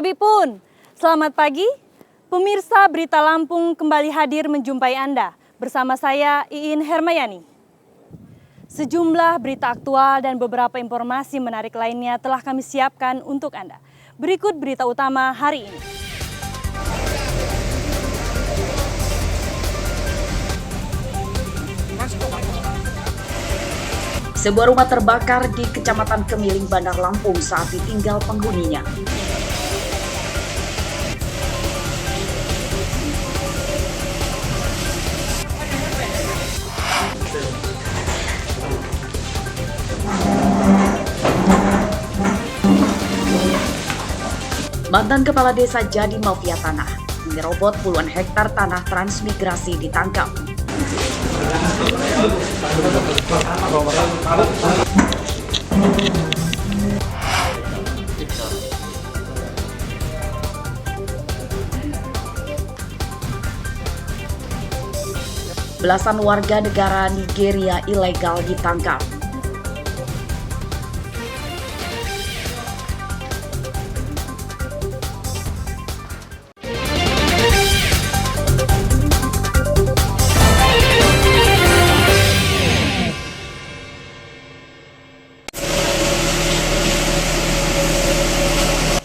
Sabipun, selamat pagi. Pemirsa Berita Lampung kembali hadir menjumpai Anda. Bersama saya Iin Hermayani. Sejumlah berita aktual dan beberapa informasi menarik lainnya telah kami siapkan untuk Anda. Berikut berita utama hari ini. Sebuah rumah terbakar di Kecamatan Kemiling, Bandar Lampung saat ditinggal penghuninya. Mantan Kepala Desa jadi mafia tanah, menyerobot puluhan hektar tanah transmigrasi ditangkap. Belasan warga negara Nigeria ilegal ditangkap.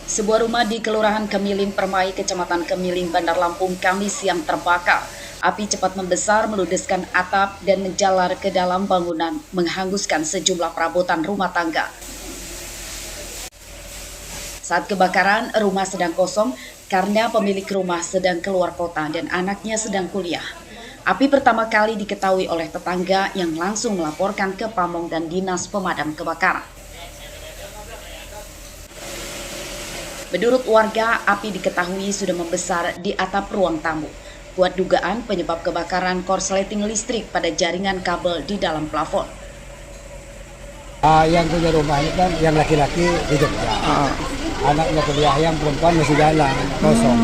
Sebuah rumah di Kelurahan Kemiling Permai, Kecamatan Kemiling, Bandar Lampung, Kamis siang terbakar. Api cepat membesar, meludeskan atap dan menjalar ke dalam bangunan, menghanguskan sejumlah perabotan rumah tangga. Saat kebakaran, rumah sedang kosong karena pemilik rumah sedang keluar kota dan anaknya sedang kuliah. Api pertama kali diketahui oleh tetangga yang langsung melaporkan ke Pamong dan Dinas Pemadam Kebakaran. Menurut warga, api diketahui sudah membesar di atap ruang tamu. Kuat dugaan penyebab kebakaran korsleting listrik pada jaringan kabel di dalam plafon. Yang punya rumah ini kan yang laki-laki hidup ya. Anaknya kuliah, yang perempuan masih jalan kosong.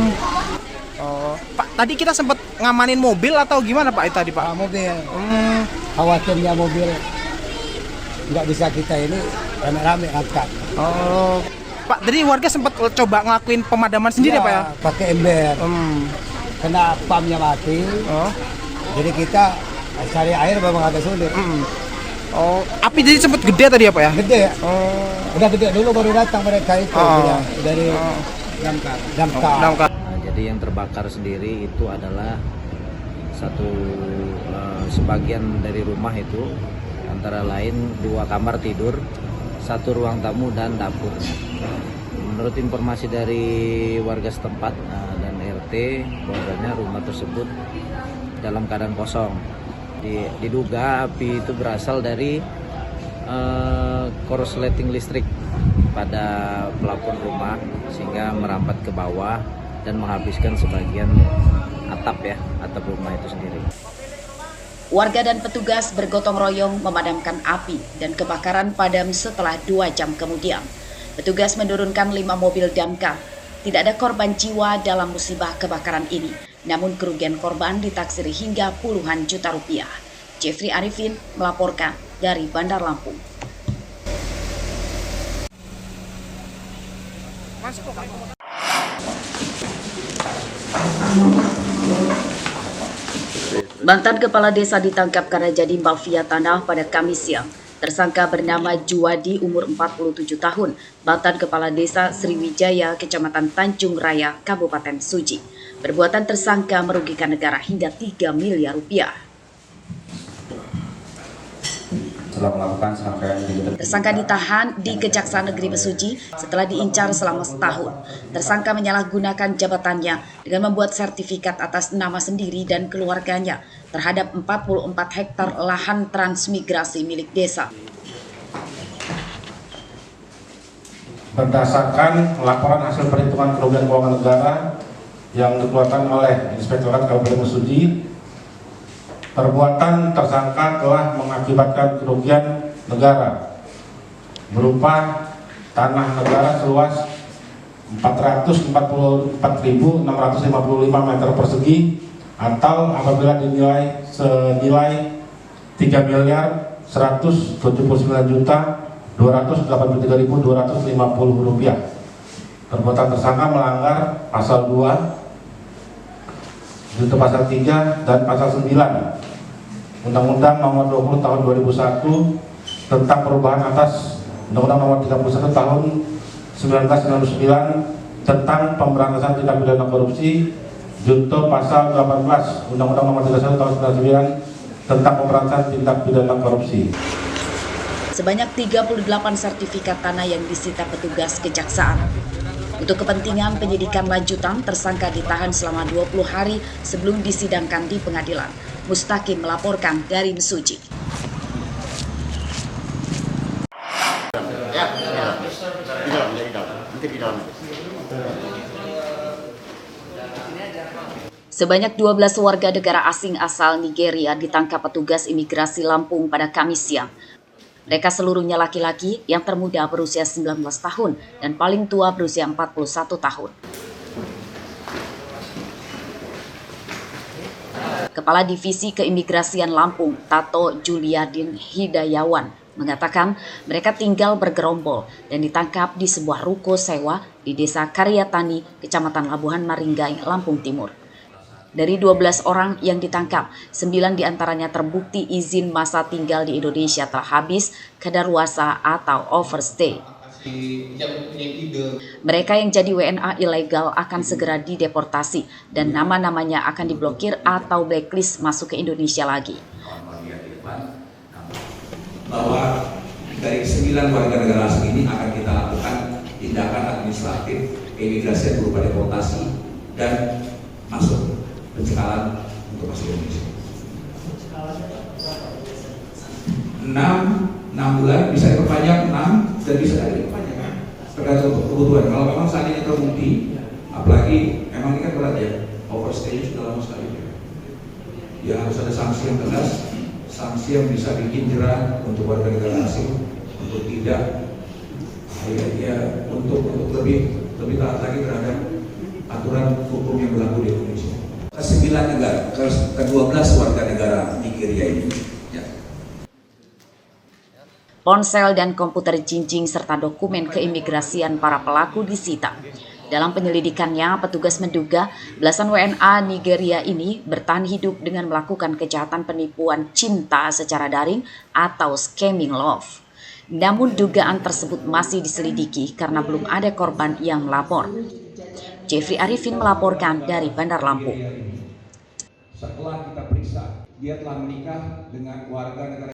Oh, Pak, tadi kita sempat ngamanin mobil atau gimana Pak tadi Pak? Mobil. Khawatirnya mobil nggak bisa kita ini rame-rame angkat. Oh, Pak, jadi warga sempat coba ngelakuin pemadaman sendiri ya, Pak ya? Pakai ember. Kena pumpnya mati. Jadi kita cari air memang agak sulit. Oh, api jadi sempat gede tadi ya Pak ya? Gede ya. Udah gede dulu baru datang mereka itu dari damkar. Jadi yang terbakar sendiri itu adalah sebagian dari rumah itu, antara lain 2 kamar tidur, 1 ruang tamu dan dapur. Menurut informasi dari warga setempat dan RT, bahwasanya rumah tersebut dalam keadaan kosong. Diduga api itu berasal dari korsleting listrik pada plafon rumah sehingga merambat ke bawah dan menghabiskan sebagian atap rumah itu sendiri. Warga dan petugas bergotong royong memadamkan api dan kebakaran padam setelah 2 jam kemudian. Petugas menurunkan 5 mobil damkar. Tidak ada korban jiwa dalam musibah kebakaran ini, namun kerugian korban ditaksir hingga puluhan juta rupiah. Jeffrey Arifin melaporkan dari Bandar Lampung. Mantan Kepala Desa ditangkap karena jadi mafia tanah pada Kamis siang. Tersangka bernama Juwadi, umur 47 tahun, mantan Kepala Desa Sriwijaya, Kecamatan Tanjung Raya, Kabupaten Suji. Perbuatan tersangka merugikan negara hingga 3 miliar rupiah. Tersangka ditahan di Kejaksaan Negeri Mesuji setelah diincar selama setahun. Tersangka menyalahgunakan jabatannya dengan membuat sertifikat atas nama sendiri dan keluarganya terhadap 44 hektar lahan transmigrasi milik desa. Berdasarkan laporan hasil perhitungan kerugian keuangan negara yang dikeluarkan oleh Inspektorat Kabupaten Mesuji, perbuatan tersangka telah mengakibatkan kerugian negara berupa tanah negara seluas 444.655 meter persegi atau apabila dinilai senilai 3.179.283.250 rupiah. Perbuatan tersangka melanggar pasal 2, junto pasal 3 dan pasal 9 Undang-Undang Nomor 20 Tahun 2001 tentang perubahan atas Undang-Undang Nomor 31 Tahun 1999 tentang pemberantasan tindak pidana korupsi, junto pasal 18 Undang-Undang Nomor 31 Tahun 1999 tentang pemberantasan tindak pidana korupsi. Sebanyak 38 sertifikat tanah yang disita petugas kejaksaan. Untuk kepentingan penyidikan lanjutan, tersangka ditahan selama 20 hari sebelum disidangkan di pengadilan. Mustaqim melaporkan dari Mesuji. Sebanyak 12 warga negara asing asal Nigeria ditangkap petugas imigrasi Lampung pada Kamis siang. Mereka seluruhnya laki-laki, yang termuda berusia 19 tahun dan paling tua berusia 41 tahun. Kepala Divisi Keimigrasian Lampung, Tato Juliadin Hidayawan, mengatakan mereka tinggal bergerombol dan ditangkap di sebuah ruko sewa di Desa Karyatani, Kecamatan Labuhan Maringgai, Lampung Timur. Dari 12 orang yang ditangkap, 9 diantaranya terbukti izin masa tinggal di Indonesia telah habis, kadaluarsa atau overstay. Mereka yang jadi WNA ilegal akan segera dideportasi dan nama-namanya akan diblokir atau blacklist masuk ke Indonesia lagi. Bahwa dari 9 warga negara asing ini akan kita lakukan tindakan administratif keimigrasian berupa deportasi dan masuk pencekalan untuk masuk Indonesia. 6 bulan bisa diperpanjang 6 dan bisa diperpanjang tergantung kebutuhan. Kalau memang saat ini terbukti, apalagi memang ini kan berat ya, overstay sudah lama sekali. Ya harus ada sanksi yang tegas, sanksi yang bisa bikin jerah untuk warga negara asing untuk tidak untuk lebih taat lagi terhadap aturan hukum yang berlaku di Indonesia. Ke-9 negara, ke-12 warga negara Nigeria ini. Ya. Ponsel dan komputer jinjing serta dokumen keimigrasian para pelaku disita. Dalam penyelidikannya, petugas menduga belasan WNA Nigeria ini bertahan hidup dengan melakukan kejahatan penipuan cinta secara daring atau scamming love. Namun dugaan tersebut masih diselidiki karena belum ada korban yang melapor. Jeffrey Arifin melaporkan dari Bandar Lampung. Setelah kita periksa, dia telah menikah dengan warga negara